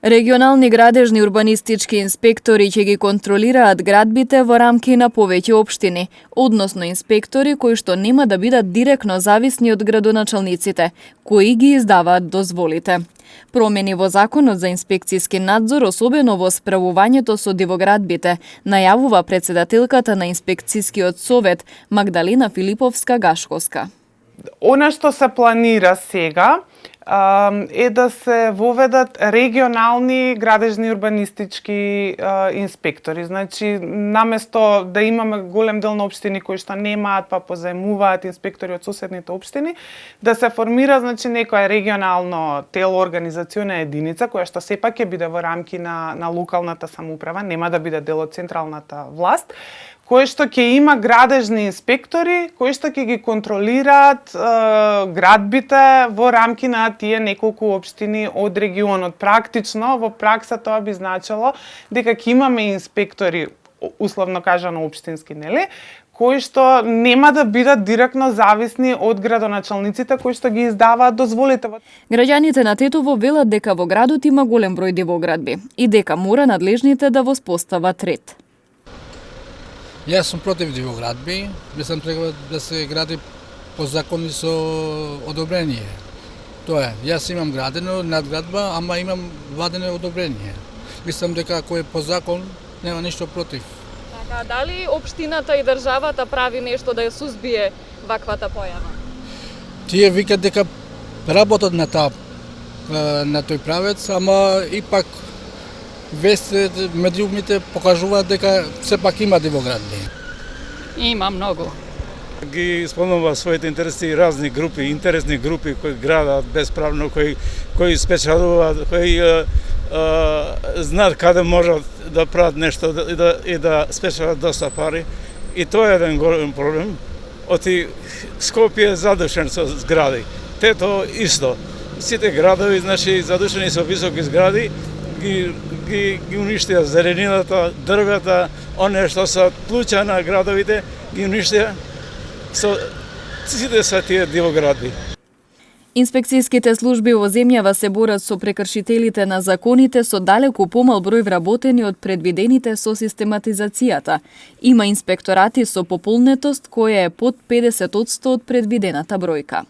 Регионални градежни урбанистички инспектори ќе ги контролираат градбите во рамки на повеќе општини, односно инспектори кои што нема да бидат директно зависни од градоначалниците, кои ги издаваат дозволите. Промени во Законот за инспекцијски надзор, особено во справувањето со дивоградбите, најавува председателката на Инспекцијскиот совет Магдалина Филиповска-Гашковска. Она што се планира сега е да се воведат регионални градежни урбанистички инспектори. Значи, наместо да имаме голем дел на општини кои што немаат па позаемуваат инспектори од соседните општини, да се формира некоја регионално тело, организациона единица која што сепак ќе биде во рамки на локалната самоуправа, нема да биде дел од централната власт, кој што ќе има градежни инспектори, кои што ќе ги контролираат градбите во рамки на тие неколку општини од регионот. Практично, во пракса тоа би значило дека ќе имаме инспектори, условно кажано општински, нели, кои што нема да бидат директно зависни од градоначалниците кои што ги издаваат дозволите. Граѓаните на Тетово велат дека во градот има голем број дивоградби и дека мора надлежните да воспостават ред. Јас сум против дивоградби, мислам треба да се гради по закони со одобрение. Тоа е, јас имам градено надградба, ама имам вадено одобрение. Мислам дека ако е по закон, нема ништо против. Така, дали општината и државата прави нешто да ја сузбие ваквата појава? Тие викат дека работат на тој правец, ама ипак вестите, медиумите покажуваат дека сепак има дивоградби. Има многу. Ги спомнува своите интереси разни групи, интересни групи кои градат безправно, кои спечелуваат, кои знаат каде можат да прават нешто и да спечелат доста пари. И тоа е еден голем проблем. Оти Скопје е задушен со згради. Тето исто. Сите градови, задушени со високи згради, ги уништија зеленината, дрвета, оние што се плуќа на градовите, ги уништија со сите са тие дивоградби. Инспекцијските служби во земјава се борат со прекршителите на законите со далеку помал број вработени од предвидените со систематизацијата. Има инспекторати со пополнетост која е под 50% од предвидената бројка.